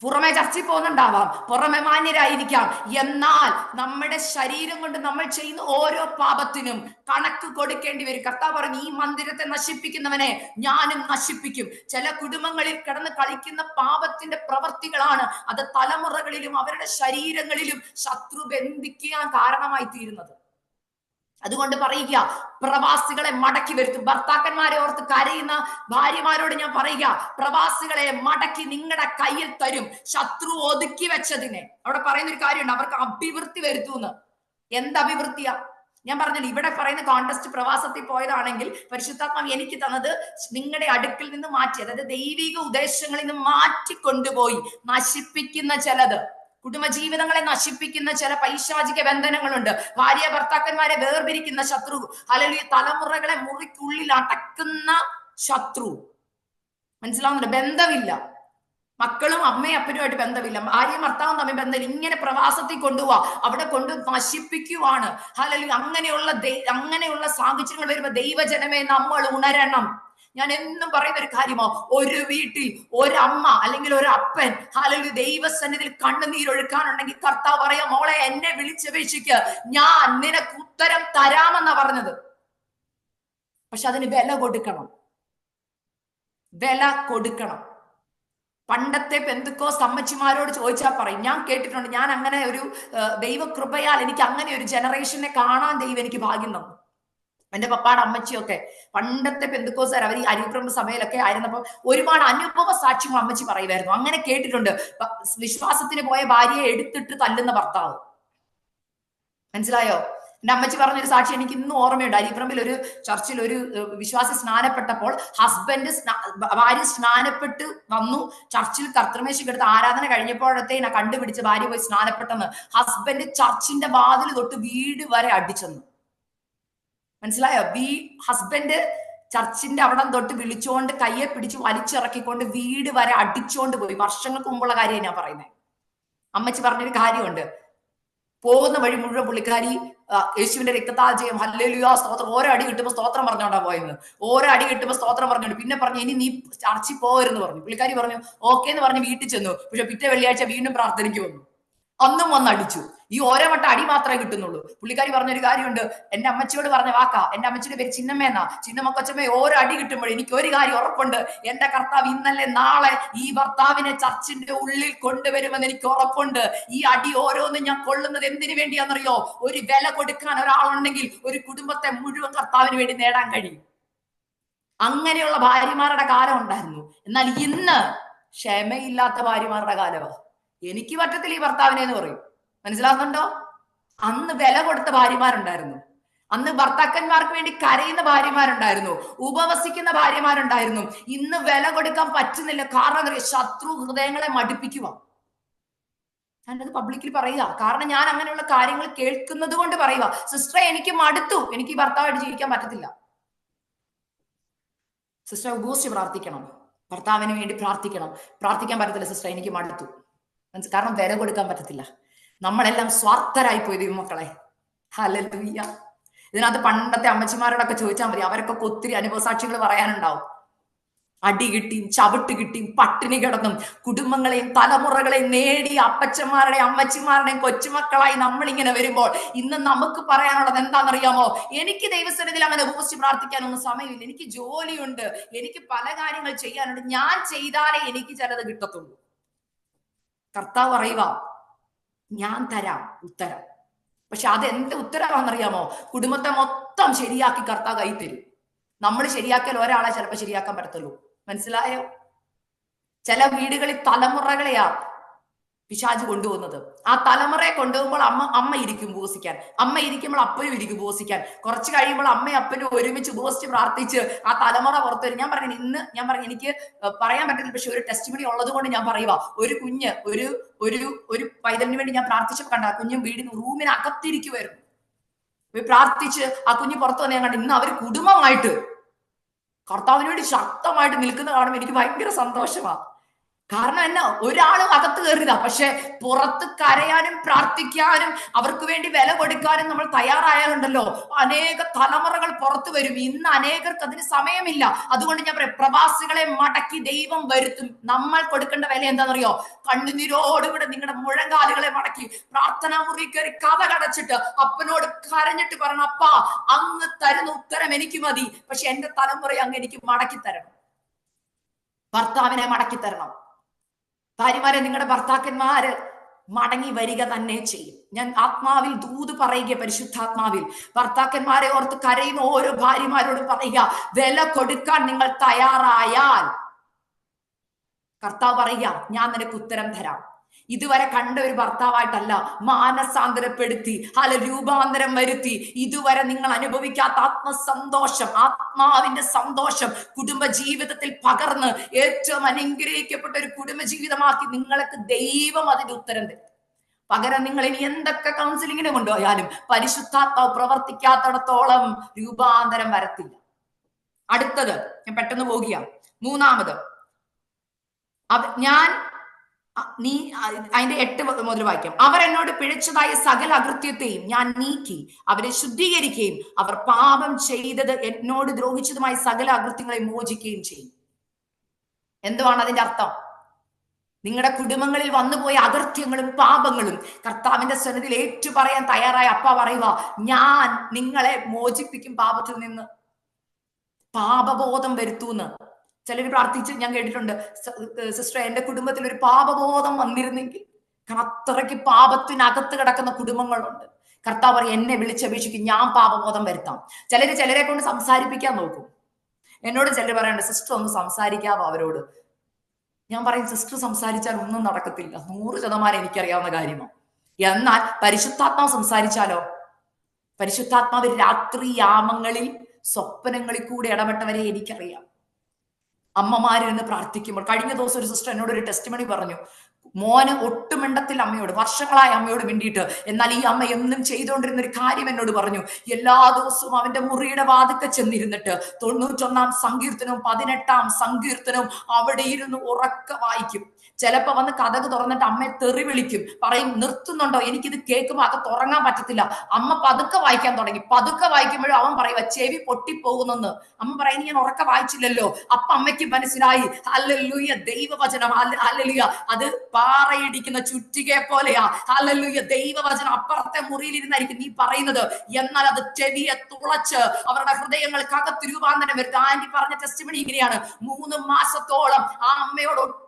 പുറമെ ചർച്ചയിൽ പോകുന്നുണ്ടാവാം, പുറമെ മാന്യരായിരിക്കാം, എന്നാൽ നമ്മുടെ ശരീരം കൊണ്ട് നമ്മൾ ചെയ്യുന്ന ഓരോ പാപത്തിനും കണക്ക് കൊടുക്കേണ്ടി വരും. കർത്താവ് പറഞ്ഞു, ഈ മന്ദിരത്തെ നശിപ്പിക്കുന്നവനെ ഞാനും നശിപ്പിക്കും. ചില കുടുംബങ്ങളിൽ കിടന്ന് കളിക്കുന്ന പാപത്തിന്റെ പ്രവർത്തികളാണ് അത് തലമുറകളിലും അവരുടെ ശരീരങ്ങളിലും ശത്രു ബന്ധിക്കാൻ കാരണമായി തീരുന്നത്. അതുകൊണ്ട് പറയുക, പ്രവാസികളെ മടക്കി വരുത്തും. ഭർത്താക്കന്മാരെ ഓർത്ത് കരയുന്ന ഭാര്യമാരോട് ഞാൻ പറയുക, പ്രവാസികളെ മടക്കി നിങ്ങളുടെ കയ്യിൽ തരും. ശത്രു ഒതുക്കി വെച്ചതിനെ. അവിടെ പറയുന്ന ഒരു കാര്യമുണ്ട്, അവർക്ക് അഭിവൃദ്ധി വരുത്തൂന്ന്. എന്ത് അഭിവൃദ്ധിയാ? ഞാൻ പറഞ്ഞില്ല, ഇവിടെ പറയുന്ന കോൺടെസ്റ്റ് പ്രവാസത്തിൽ പോയതാണെങ്കിൽ പരിശുദ്ധാത്മാവ് എനിക്ക് തന്നത് നിങ്ങളുടെ അടുക്കിൽ നിന്ന് മാറ്റി, അതായത് ദൈവിക ഉദ്ദേശങ്ങളിൽ നിന്ന് മാറ്റിക്കൊണ്ടുപോയി നശിപ്പിക്കുന്ന ചിലത്, കുടുംബജീവിതങ്ങളെ നശിപ്പിക്കുന്ന ചില പൈശാചിക ബന്ധനങ്ങളുണ്ട്. ഭാര്യ ഭർത്താക്കന്മാരെ വേർപിരിക്കുന്ന ശത്രു, അല്ലെങ്കിൽ തലമുറകളെ മുറിക്കുള്ളിൽ അടക്കുന്ന ശത്രു. മനസ്സിലാവുന്നുണ്ട്? ബന്ധമില്ല, മക്കളും അമ്മയും അപ്പനുമായിട്ട് ബന്ധമില്ല, ഭാര്യയും ഭർത്താവും തമ്മിൽ ബന്ധമില്ല. ഇങ്ങനെ പ്രവാസത്തിൽ കൊണ്ടുപോവാ, അവിടെ കൊണ്ട് നശിപ്പിക്കുവാണ്. അല്ലെങ്കിൽ അങ്ങനെയുള്ള സാഹചര്യങ്ങൾ വരുമ്പോ ദൈവജനമേ നമ്മൾ ഉണരണം. ഞാൻ എന്നും പറയുന്ന ഒരു കാര്യമോ, ഒരു വീട്ടിൽ ഒരമ്മ അല്ലെങ്കിൽ ഒരു അപ്പൻ അല്ലെങ്കിൽ ദൈവസന്നിധിയിൽ കണ്ണുനീരൊഴുക്കാനുണ്ടെങ്കിൽ കർത്താവ് പറയാം, മോളെ എന്നെ വിളിച്ചപേക്ഷിക്ക്, ഞാൻ നിനക്ക് ഉത്തരം തരാമെന്നാ പറഞ്ഞത്. പക്ഷെ അതിന് വില കൊടുക്കണം, വില കൊടുക്കണം. പണ്ടത്തെ പെന്തക്കോസ്ത് അമ്മച്ചിമാരോട് ചോദിച്ചാൽ പറയും, ഞാൻ കേട്ടിട്ടുണ്ട്, ഞാൻ അങ്ങനെ ഒരു ദൈവകൃപയാൽ എനിക്ക് അങ്ങനെ ഒരു ജനറേഷനെ കാണാൻ ദൈവം എനിക്ക് ഭാഗ്യം തന്നു. എന്റെ പപ്പാടെ അമ്മച്ചിയൊക്കെ പണ്ടത്തെ പെന്തക്കോസ്തുകാർ, അവർ ഈ അരിപ്രമ സഭയിലൊക്കെ ആയിരുന്നപ്പോൾ ഒരുപാട് അനുഭവ സാക്ഷ്യങ്ങൾ അമ്മച്ചി പറയുമായിരുന്നു. അങ്ങനെ കേട്ടിട്ടുണ്ട്, വിശ്വാസത്തിന് പോയ ഭാര്യയെ എടുത്തിട്ട് തല്ലുന്ന ഭർത്താവ്. മനസ്സിലായോ? എന്റെ അമ്മച്ചി പറഞ്ഞൊരു സാക്ഷി എനിക്ക് ഇന്നും ഓർമ്മയുണ്ട്. അരിപ്രമ്പിൽ ഒരു ചർച്ചിൽ ഒരു വിശ്വാസി സ്നാനപ്പെട്ടപ്പോൾ ഭാര്യ സ്നാനപ്പെട്ട് വന്നു, ചർച്ചിൽ കർത്തൃമേശയ്ക്ക് ആരാധന കഴിഞ്ഞപ്പോഴത്തേനാ കണ്ടുപിടിച്ച് ഭാര്യ പോയി സ്നാനപ്പെട്ടെന്ന്. ഹസ്ബൻഡ് ചർച്ചിന്റെ വാതിൽ തൊട്ട് വീട് വരെ അടിച്ചെന്ന്. മനസ്സിലായോ? ഹസ്ബൻഡ് ചർച്ചിന്റെ അവിടം തൊട്ട് വിളിച്ചോണ്ട് കയ്യെ പിടിച്ച് വലിച്ചിറക്കിക്കൊണ്ട് വീട് വരെ അടിച്ചോണ്ട് പോയി. വർഷങ്ങൾക്ക് മുമ്പുള്ള കാര്യം ഞാൻ പറയുന്നത്. അമ്മച്ചി പറഞ്ഞൊരു കാര്യമുണ്ട്, പോകുന്ന വഴി മുഴുവൻ പുള്ളിക്കാരി യേശുവിന്റെ രക്തത്താൽ ജയം, ഹല്ലേലൂയ, സ്തോത്രം, ഓരോ അടി കിട്ടുമ്പോൾ സ്തോത്രം പറഞ്ഞോണ്ടാ പോയെന്ന്. ഓരോ അടി കിട്ടുമ്പോൾ സ്തോത്രം പറഞ്ഞോണ്ട് പിന്നെ പറഞ്ഞു, ഇനി നീ ചർച്ചിൽ പോകരുന്ന് പറഞ്ഞു. പുള്ളിക്കാരി പറഞ്ഞു ഓക്കെ എന്ന് പറഞ്ഞ് വീട്ടിൽ ചെന്നു. പക്ഷെ പിറ്റേ വെള്ളിയാഴ്ച വീണ്ടും പ്രാർത്ഥനയ്ക്ക് വന്നു. അന്നും വന്ന് അടിച്ചു. ഈ ഓരോ വട്ടം അടി മാത്രമേ കിട്ടുന്നുള്ളൂ. പുള്ളിക്കാരി പറഞ്ഞൊരു കാര്യമുണ്ട്, എന്റെ അമ്മച്ചിയോട് പറഞ്ഞ വാക്കാ. എന്റെ അമ്മച്ചിയുടെ പേര് ചിന്നമ്മേന്നാ. ചിന്നമ്മ കൊച്ചമ്മ ഓരോ അടി കിട്ടുമ്പോൾ എനിക്ക് ഒരു കാര്യം ഉറപ്പുണ്ട്, എന്റെ കർത്താവ് ഇന്നലെ നാളെ ഈ ഭർത്താവിനെ ചർച്ചിന്റെ ഉള്ളിൽ കൊണ്ടുവരുമെന്ന് എനിക്ക് ഉറപ്പുണ്ട്. ഈ അടി ഓരോന്നും ഞാൻ കൊള്ളുന്നത് എന്തിനു വേണ്ടിയാണെന്നറിയോ? ഒരു വില കൊടുക്കാൻ ഒരാളുണ്ടെങ്കിൽ ഒരു കുടുംബത്തെ മുഴുവൻ കർത്താവിന് വേണ്ടി നേടാൻ കഴിയും. അങ്ങനെയുള്ള ഭാര്യമാരുടെ കാലം ഉണ്ടായിരുന്നു. എന്നാൽ ഇന്ന് ക്ഷമയില്ലാത്ത ഭാര്യമാരുടെ കാലമാണ്. എനിക്ക് പറ്റത്തില്ല ഈ ഭർത്താവിനെ എന്ന് പറയും. മനസ്സിലാകുന്നുണ്ടോ? അന്ന് വില കൊടുത്ത ഭാര്യമാരുണ്ടായിരുന്നു. അന്ന് ഭർത്താക്കന്മാർക്ക് വേണ്ടി കരയുന്ന ഭാര്യമാരുണ്ടായിരുന്നു, ഉപവസിക്കുന്ന ഭാര്യമാരുണ്ടായിരുന്നു. ഇന്ന് വില കൊടുക്കാൻ പറ്റുന്നില്ല. കാരണം ശത്രു ഹൃദയങ്ങളെ മടുപ്പിക്കുക. ഞാനത് പബ്ലിക്കിൽ പറയുക, കാരണം ഞാൻ അങ്ങനെയുള്ള കാര്യങ്ങൾ കേൾക്കുന്നത് കൊണ്ട് പറയുക. സിസ്റ്ററെ, എനിക്ക് മടുത്തു, എനിക്ക് ഈ ഭർത്താവായിട്ട് ജീവിക്കാൻ പറ്റത്തില്ല. സിസ്റ്റർ ഉപവസിച്ച് പ്രാർത്ഥിക്കണം, ഭർത്താവിന് വേണ്ടി പ്രാർത്ഥിക്കണം. പ്രാർത്ഥിക്കാൻ പറ്റത്തില്ല സിസ്റ്റർ, എനിക്ക് മടുത്തു. കാരണം വില കൊടുക്കാൻ പറ്റത്തില്ല. നമ്മളെല്ലാം സ്വാർത്ഥരായി പോയി ദൈവമക്കളെ. ഹല്ലേലൂയ. ഇതിനകത്ത് പണ്ടത്തെ അമ്മച്ചിമാരോടൊക്കെ ചോദിച്ചാൽ മതി, അവരൊക്കെ ഒത്തിരി അനുഭവസാക്ഷികൾ പറയാനുണ്ടാവും. അടി കിട്ടിയും ചവിട്ട് കിട്ടിയും പട്ടിണി കിടന്നും കുടുംബങ്ങളെയും തലമുറകളെയും നേടി അപ്പച്ചന്മാരുടെയും അമ്മച്ചിമാരുടെയും കൊച്ചുമക്കളായി നമ്മളിങ്ങനെ വരുമ്പോൾ ഇന്ന് നമുക്ക് പറയാനുള്ളത് എന്താണെന്നറിയാമോ? എനിക്ക് ദൈവസന്നിധിയിൽ അങ്ങനെ ഉപവസിച്ച് പ്രാർത്ഥിക്കാനൊന്നും സമയമില്ല, എനിക്ക് ജോലിയുണ്ട്, എനിക്ക് പല കാര്യങ്ങൾ ചെയ്യാനുണ്ട്, ഞാൻ ചെയ്താലേ എനിക്ക് ചിലത് കിട്ടത്തുള്ളൂ. കർത്താവ് പറയുക, ഞാൻ തരാം ഉത്തരം. പക്ഷെ അതെന്ത് ഉത്തരവാണെന്നറിയാമോ? കുടുംബത്തെ മൊത്തം ശരിയാക്കി കർത്താവ് കൈ തരും. നമ്മൾ ശരിയാക്കിയാൽ ഒരാളെ ചിലപ്പോൾ ശരിയാക്കാൻ പറ്റത്തുള്ളൂ. മനസ്സിലായോ? ചില വീടുകളിൽ തലമുറകളെയാ പിശാച് കൊണ്ടുപോകുന്നത്. ആ തലമുറയെ കൊണ്ടുപോകുമ്പോൾ അമ്മ ഇരിക്കും ഉപവസിക്കാൻ, അമ്മ ഇരിക്കുമ്പോൾ അപ്പനും ഇരിക്കും ഉപവസിക്കാൻ. കുറച്ച് കഴിയുമ്പോൾ അമ്മയും അപ്പനും ഒരുമിച്ച് ഉപവസിച്ച് പ്രാർത്ഥിച്ച് ആ തലമുറ പുറത്തു വരും. ഞാൻ പറഞ്ഞു, ഇന്ന് ഞാൻ പറഞ്ഞു, എനിക്ക് പറയാൻ പറ്റില്ല, പക്ഷെ ഒരു ടെസ്റ്റിമണി ഉള്ളത് കൊണ്ട് ഞാൻ പറയുക. ഒരു കുഞ്ഞ് ഒരു പൈതലിന് വേണ്ടി ഞാൻ പ്രാർത്ഥിച്ചപ്പോൾ കണ്ട, ആ കുഞ്ഞ് വീടിന് റൂമിനകത്തിരിക്കുമായിരുന്നു. പ്രാർത്ഥിച്ച് ആ കുഞ്ഞ് പുറത്തു വന്ന് ഞാൻ കണ്ടു. ഇന്ന് അവർ കുടുംബമായിട്ട് കർത്താവിന് വേണ്ടി ശക്തമായിട്ട് നിൽക്കുന്ന കാണുമ്പോൾ എനിക്ക് ഭയങ്കര സന്തോഷമാണ്. കാരണം എന്നാ, ഒരാളും അകത്ത് കയറിയതാ, പക്ഷെ പുറത്ത് കരയാനും പ്രാർത്ഥിക്കാനും അവർക്ക് വേണ്ടി വില കൊടുക്കാനും നമ്മൾ തയ്യാറായാലുണ്ടല്ലോ, അനേക തലമുറകൾ പുറത്തു വരും. ഇന്ന് അനേകർക്ക് അതിന് സമയമില്ല. അതുകൊണ്ട് ഞാൻ പറയാം, പ്രവാസികളെ മടക്കി ദൈവം വരുത്തും. നമ്മൾ കൊടുക്കേണ്ട വില എന്താണെന്നറിയോ? കണ്ണുനീരോടുകൂടെ നിങ്ങളുടെ മുഴങ്കാലുകളെ മടക്കി പ്രാർത്ഥനാ മുറി കയറി കഥ കടച്ചിട്ട് അപ്പനോട് കരഞ്ഞിട്ട് പറയണം, അപ്പാ, അങ്ങ് തരുന്ന ഉത്തരം എനിക്ക് മതി, പക്ഷെ എന്റെ തലമുറയെ അങ്ങ് എനിക്ക് മടക്കി തരണം. ഭർത്താവിനെ മടക്കി തരണം. ഭാര്യമാരെ, നിങ്ങളുടെ ഭർത്താക്കന്മാര് മടങ്ങി വരിക തന്നെ ചെയ്യും. ഞാൻ ആത്മാവിൽ ദൂത് പറയുക, പരിശുദ്ധാത്മാവിൽ ഭർത്താക്കന്മാരെ ഓർത്ത് കരയുന്ന ഓരോ ഭാര്യമാരോട് പറയുക, വില കൊടുക്കാൻ നിങ്ങൾ തയ്യാറായാൽ കർത്താവ് പറയുക, ഞാൻ നിനക്ക് ഉത്തരം തരാം. ഇതുവരെ കണ്ട ഒരു ഭർത്താവായിട്ടല്ല, മാനസാന്തരപ്പെടുത്തി രൂപാന്തരം വരുത്തി ഇതുവരെ നിങ്ങൾ അനുഭവിക്കാത്ത ആത്മസന്തോഷം, ആത്മാവിന്റെ സന്തോഷം കുടുംബ ജീവിതത്തിൽ പകർന്ന് ഏറ്റവും അനുഗ്രഹിക്കപ്പെട്ട ഒരു കുടുംബ ജീവിതമാക്കി നിങ്ങൾക്ക് ദൈവം അതിന്റെ ഉത്തരം തരും. പകരം നിങ്ങൾ ഇനി എന്തൊക്കെ കൗൺസിലിങ്ങിന് കൊണ്ടുപോയാലും പരിശുദ്ധാത്മാവ് പ്രവർത്തിക്കാത്തിടത്തോളം രൂപാന്തരം വരത്തില്ല. അടുത്തത് ഞാൻ പെട്ടെന്ന് പോകുക. മൂന്നാമത്, അതിന്റെ 8 മുതൽ വായിക്കാം. അവർ എന്നോട് പിഴച്ചതായ സകല അകൃത്യത്തെയും ഞാൻ നീക്കി അവരെ ശുദ്ധീകരിക്കുകയും അവർ പാപം ചെയ്തത് എന്നോട് ദ്രോഹിച്ചതുമായ സകല അകൃത്യങ്ങളെ മോചിക്കുകയും ചെയ്യും. എന്തുവാണ് അതിന്റെ അർത്ഥം? നിങ്ങളുടെ കുടുംബങ്ങളിൽ വന്നുപോയ അകൃത്യങ്ങളും പാപങ്ങളും കർത്താവിന്റെ സന്നിധിയിൽ ഏറ്റു പറയാൻ തയ്യാറായ അപ്പ പറയുക, ഞാൻ നിങ്ങളെ മോചിപ്പിക്കും പാപത്തിൽ നിന്ന്. പാപബോധം വരുത്തൂന്ന് ചിലർ പ്രാർത്ഥിച്ച് ഞാൻ കേട്ടിട്ടുണ്ട്. സിസ്റ്റർ, എന്റെ കുടുംബത്തിൽ ഒരു പാപബോധം വന്നിരുന്നെങ്കിൽ. കാരണം അത്രയ്ക്ക് പാപത്തിനകത്ത് കിടക്കുന്ന കുടുംബങ്ങളുണ്ട്. കർത്താവ് പറയും, എന്നെ വിളിച്ചപേക്ഷിക്കും, ഞാൻ പാപബോധം വരുത്താം. ചിലരെ കൊണ്ട് സംസാരിപ്പിക്കാൻ നോക്കും. എന്നോട് ചിലർ പറയണ്ട, സിസ്റ്റർ ഒന്ന് സംസാരിക്കാവോ അവരോട്? ഞാൻ പറയും, സിസ്റ്റർ സംസാരിച്ചാൽ ഒന്നും നടക്കത്തില്ല, 100% എനിക്കറിയാവുന്ന കാര്യമാണ്. എന്നാൽ പരിശുദ്ധാത്മാവ് സംസാരിച്ചാലോ? പരിശുദ്ധാത്മാവ് രാത്രി യാമങ്ങളിൽ സ്വപ്നങ്ങളിൽ കൂടെ ഇടപെട്ടവരെ എനിക്കറിയാം. അമ്മമാരിരുന്ന് പ്രാർത്ഥിക്കുമ്പോൾ, കഴിഞ്ഞ ദിവസം ഒരു സിസ്റ്റർ എന്നോട് ഒരു ടെസ്റ്റിമണി പറഞ്ഞു. മോന് ഒട്ടുമിണ്ടത്തിൽ അമ്മയോട്, വർഷങ്ങളായി അമ്മയോട് മിണ്ടിയിട്ട്, എന്നാൽ ഈ അമ്മ എന്നും ചെയ്തുകൊണ്ടിരുന്ന ഒരു കാര്യം എന്നോട് പറഞ്ഞു. എല്ലാ ദിവസവും അവന്റെ മുറിയുടെ വാതിൽക്കൽ ചെന്നിരുന്നിട്ട് 91-ാം സങ്കീർത്തനവും 18-ാം സങ്കീർത്തനവും അവിടെ ഇരുന്ന് ഉറക്കെ വായിക്കും. ചിലപ്പോ വന്ന് കഥക് തുറന്നിട്ട് അമ്മയെ തെറി വിളിക്കും, പറയും, നിർത്തുന്നുണ്ടോ, എനിക്കിത് കേൾക്കുമ്പോൾ അത് തുറങ്ങാൻ പറ്റത്തില്ല. അമ്മ പതുക്കെ വായിക്കാൻ തുടങ്ങി. പതുക്കെ വായിക്കുമ്പോഴും അവൻ പറയുക, ചെവി പൊട്ടിപ്പോകുന്നെന്ന്. അമ്മ പറയും, ഞാൻ ഉറക്കെ വായിച്ചില്ലല്ലോ. അപ്പൊ അമ്മയ്ക്ക് മനസ്സിലായി, ഹല്ലേലൂയ, ദൈവവചനം, ഹല്ലേലൂയ, അത് പാറയിടിക്കുന്ന ചുറ്റികയെ പോലെയാ. ഹല്ലേലൂയ. ദൈവവചനം അപ്പുറത്തെ മുറിയിലിരുന്നായിരിക്കും നീ പറയുന്നത്, എന്നാൽ അത് ചെവിയെ തുളച്ച് അവരുടെ ഹൃദയങ്ങൾക്കകത്ത് രൂപാന്തരം വരുത്തും. ആന്റി പറഞ്ഞ ടെസ്റ്റിമണി ഇങ്ങനെയാണ്. 3 മാസത്തോളം ആ അമ്മയോട് ഒട്ടും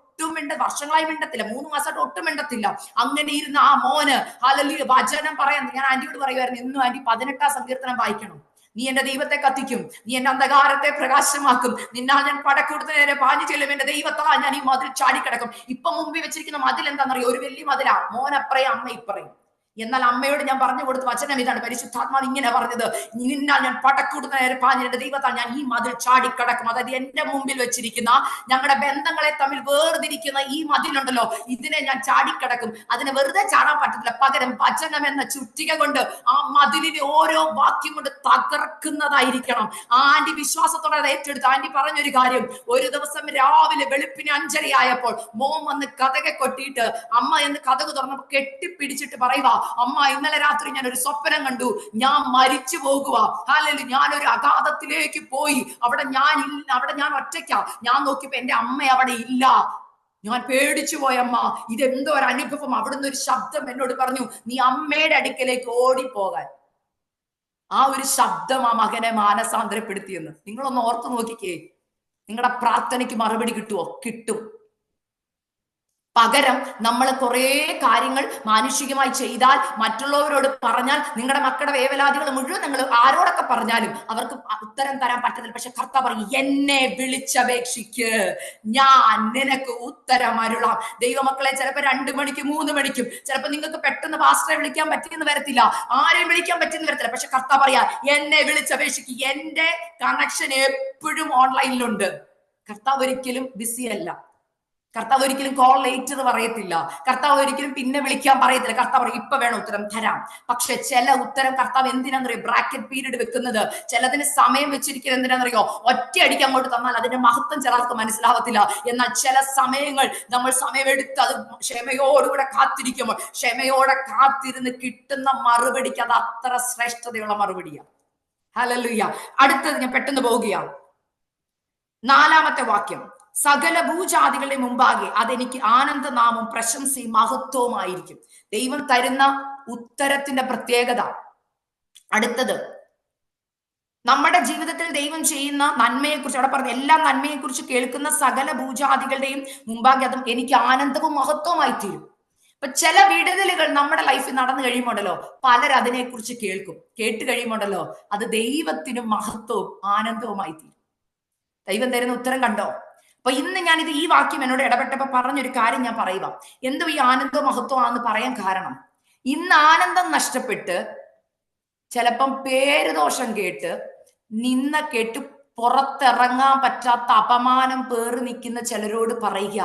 വർഷങ്ങളായി മിണ്ടത്തില്ല, 3 മാസമായിട്ട് ഒട്ടും മിണ്ടത്തില്ല. അങ്ങനെ ഇരുന്ന ആ മോന് ഹല്ലേലൂയ വചനം പറയാൻ, ഞാൻ ആന്റിയോട് പറയുമായിരുന്നു, ഇന്നും ആന്റി 18-ാം സങ്കീർത്തനം വായിക്കണം. നീ എന്റെ ദൈവത്തെ കത്തിക്കും, നീ എന്റെ അന്ധകാരത്തെ പ്രകാശമാക്കും, നിന്നാൽ ഞാൻ പടക്കൂടത്തിന് നേരെ പാഞ്ഞു ചെല്ലും, എന്റെ ദൈവത്താൽ ഞാൻ ഈ മതിൽ ചാടിക്കിടക്കും. ഇപ്പൊ മുമ്പിൽ വെച്ചിരിക്കുന്ന മതിൽ എന്താണെന്നറിയോ? ഒരു വലിയ മതിലാ. മോനപ്പറയും അമ്മ ഇപ്പറയും. എന്നാൽ അമ്മയോട് ഞാൻ പറഞ്ഞു കൊടുത്ത വചനം ഇതാണ്. പരിശുദ്ധാത്മാവ് ഇങ്ങനെ പറഞ്ഞത്, നിന്നാൽ ഞാൻ പടക്കൂടുന്ന നേരെ പാഞ്ഞ് എന്റെ ദൈവത്താൽ ഞാൻ ഈ മതിൽ ചാടിക്കടക്കും. അതായത് എന്റെ മുമ്പിൽ വെച്ചിരിക്കുന്ന ഞങ്ങളുടെ ബന്ധങ്ങളെ തമ്മിൽ വേർതിരിക്കുന്ന ഈ മതിലുണ്ടല്ലോ, ഇതിനെ ഞാൻ ചാടിക്കടക്കും. അതിനെ വെറുതെ ചാടാൻ പറ്റത്തില്ല, പകരം വചനം എന്ന ചുറ്റിക കൊണ്ട് ആ മതിലിനെ ഓരോ വാക്യം കൊണ്ട് തകർക്കുന്നതായിരിക്കണം. ആന്റി വിശ്വാസത്തോടെ അത് ഏറ്റെടുത്ത്. ആന്റി പറഞ്ഞൊരു കാര്യം, ഒരു ദിവസം രാവിലെ വെളുപ്പിന് 5:30 ആയപ്പോൾ മോൻ വന്ന് കതകെ കൊട്ടിയിട്ട് അമ്മ എന്ന് കതക് തുറന്നപ്പോൾ കെട്ടിപ്പിടിച്ചിട്ട് പറയുക, അമ്മ ഇന്നലെ രാത്രി ഞാൻ ഒരു സ്വപ്നം കണ്ടു, ഞാൻ മരിച്ചു പോകുക. അല്ലെങ്കിൽ ഞാനൊരു അഗാധത്തിലേക്ക് പോയി, അവിടെ ഞാൻ ഒറ്റയ്ക്കാ. ഞാൻ നോക്കിയപ്പോ എന്റെ അമ്മ അവിടെ ഇല്ല. ഞാൻ പേടിച്ചു പോയമ്മ. ഇതെന്തോ ഒരു അനുഭവം. അവിടുന്ന് ഒരു ശബ്ദം എന്നോട് പറഞ്ഞു, നീ അമ്മയുടെ അടുക്കലേക്ക് ഓടിപ്പോകാൻ. ആ ഒരു ശബ്ദം ആ മകനെ മാനസാന്തരപ്പെടുത്തിയെന്ന് നിങ്ങളൊന്ന് ഓർത്തു നോക്കിക്കേ. നിങ്ങളുടെ പ്രാർത്ഥനയ്ക്ക് മറുപടി കിട്ടുമോ? കിട്ടും. പകരം നമ്മൾ കുറെ കാര്യങ്ങൾ മാനുഷികമായി ചെയ്താൽ, മറ്റുള്ളവരോട് പറഞ്ഞാൽ, നിങ്ങളുടെ മക്കളുടെ വേവലാതികൾ മുഴുവൻ നിങ്ങൾ ആരോടൊക്കെ പറഞ്ഞാലും അവർക്ക് ഉത്തരം തരാൻ പറ്റത്തില്ല. പക്ഷെ കർത്താവ് പറയും, എന്നെ വിളിച്ചപേക്ഷിക്ക്, ഞാൻ നിനക്ക് ഉത്തരം അരുളാം. ദൈവമക്കളെ, ചിലപ്പോൾ 2 മണിക്കും 3 മണിക്കും ചിലപ്പോൾ നിങ്ങൾക്ക് പെട്ടെന്ന് പാസ്റ്ററെ വിളിക്കാൻ പറ്റിയെന്ന് വരത്തില്ല, ആരെയും വിളിക്കാൻ പറ്റിയെന്ന് വരത്തില്ല. പക്ഷെ കർത്താവ് പറയാ, എന്നെ വിളിച്ചപേക്ഷിക്ക്. എന്റെ കണക്ഷൻ എപ്പോഴും ഓൺലൈനിലുണ്ട്. കർത്താവ് ഒരിക്കലും ബിസി അല്ല. കർത്താവ് ഒരിക്കലും കോൾ ലേറ്റ് എന്ന് പറയത്തില്ല. കർത്താവ് ഒരിക്കലും പിന്നെ വിളിക്കാൻ പറയത്തില്ല. കർത്താവ് പറയും, ഇപ്പൊ വേണം ഉത്തരം തരാം. പക്ഷെ ചില ഉത്തരം കർത്താവ് എന്തിനാണെന്നറിയോ ബ്രാക്കറ്റ് പീരീഡ് വെക്കുന്നത്? ചിലതിന് സമയം വെച്ചിരിക്കുന്നത് എന്തിനാണെന്നറിയോ? ഒറ്റയടിക്ക് അങ്ങോട്ട് തന്നാൽ അതിന്റെ മഹത്വം ചിലർക്ക് മനസ്സിലാവത്തില്ല. എന്നാൽ ചില സമയങ്ങൾ നമ്മൾ സമയമെടുത്ത് അത് ക്ഷമയോടുകൂടെ കാത്തിരിക്കുമ്പോൾ, ക്ഷമയോടെ കാത്തിരുന്ന് കിട്ടുന്ന മറുപടിക്ക് അത് അത്ര ശ്രേഷ്ഠതയുള്ള മറുപടിയാണ്. ഹല്ലേലൂയ. അടുത്തത് ഞാൻ പെട്ടെന്ന് പോവുകയാണ്. 4-ാമത്തെ വാക്യം, സകല ഭൂജാതികളുടെ മുമ്പാകെ അതെനിക്ക് ആനന്ദനാമവും പ്രശംസയും മഹത്വവുമായിരിക്കും. ദൈവം തരുന്ന ഉത്തരത്തിന്റെ പ്രത്യേകത. അടുത്തത്, നമ്മുടെ ജീവിതത്തിൽ ദൈവം ചെയ്യുന്ന നന്മയെക്കുറിച്ച് അവിടെ പറഞ്ഞ എല്ലാ നന്മയെക്കുറിച്ച് കേൾക്കുന്ന സകല ഭൂജാതികളുടെയും മുമ്പാകെ അതും എനിക്ക് ആനന്ദവും മഹത്വമായി തീരും. ഇപ്പൊ ചില വിടുതലുകൾ നമ്മുടെ ലൈഫിൽ നടന്നു കഴിയുമ്പോണ്ടല്ലോ, പലർ അതിനെക്കുറിച്ച് കേട്ട് കഴിയുമ്പോണ്ടല്ലോ, അത് ദൈവത്തിനും മഹത്വവും ആനന്ദവുമായി തീരും. ദൈവം തരുന്ന ഉത്തരം കണ്ടോ? അപ്പൊ ഇന്ന് ഞാനിത് ഈ വാക്യം എന്നോട് ഇടപെട്ടപ്പോ പറഞ്ഞൊരു കാര്യം ഞാൻ പറയുക. എന്തോ ഈ ആനന്ദവും മഹത്വമാണെന്ന് പറയാൻ കാരണം, ഇന്ന് ആനന്ദം നഷ്ടപ്പെട്ട് ചിലപ്പം പേരുദോഷം കേട്ട് നിന്ന കേട്ട് പുറത്തിറങ്ങാൻ പറ്റാത്ത അപമാനം പേറി നിൽക്കുന്ന ചിലരോട് പറയുക,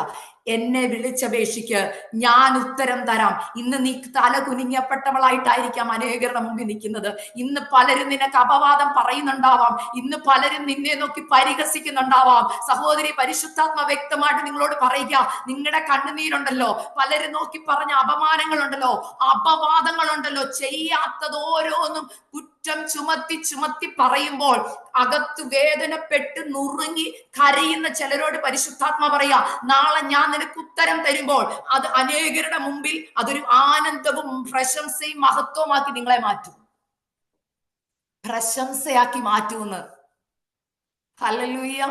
എന്നെ വിളിച്ചപേക്ഷിക്ക്, ഞാൻ ഉത്തരം തരാം. ഇന്ന് നീ തല കുനിങ്ങപ്പെട്ടവളായിട്ടായിരിക്കാം അനേകരുടെ മുമ്പിൽ നിൽക്കുന്നത്. ഇന്ന് പലരും നിനക്ക് അപവാദം പറയുന്നുണ്ടാവാം. ഇന്ന് പലരും നിന്നെ നോക്കി പരിഹസിക്കുന്നുണ്ടാവാം. സഹോദരി, പരിശുദ്ധാത്മ വ്യക്തമായിട്ട് നിങ്ങളോട് പറയുക, നിങ്ങളുടെ കണ്ണുനീരുണ്ടല്ലോ, പലരും നോക്കി പറഞ്ഞ അപമാനങ്ങളുണ്ടല്ലോ, അപവാദങ്ങളുണ്ടല്ലോ, ചെയ്യാത്തത് ഓരോന്നും കുറ്റം ചുമത്തി പറയുമ്പോൾ അകത്ത് വേദനപ്പെട്ട് നുറുങ്ങി കരയുന്ന ചിലരോട് പരിശുദ്ധാത്മ പറയാ, നാളെ ഞാൻ നിനക്ക് ഉത്തരം തരുമ്പോൾ അത് അനേകരുടെ മുമ്പിൽ അതൊരു ആനന്ദവും പ്രശംസയും മഹത്വമാക്കി നിങ്ങളെ മാറ്റും. പ്രശംസയാക്കി മാറ്റുമെന്ന്. ഹല്ലേലൂയ.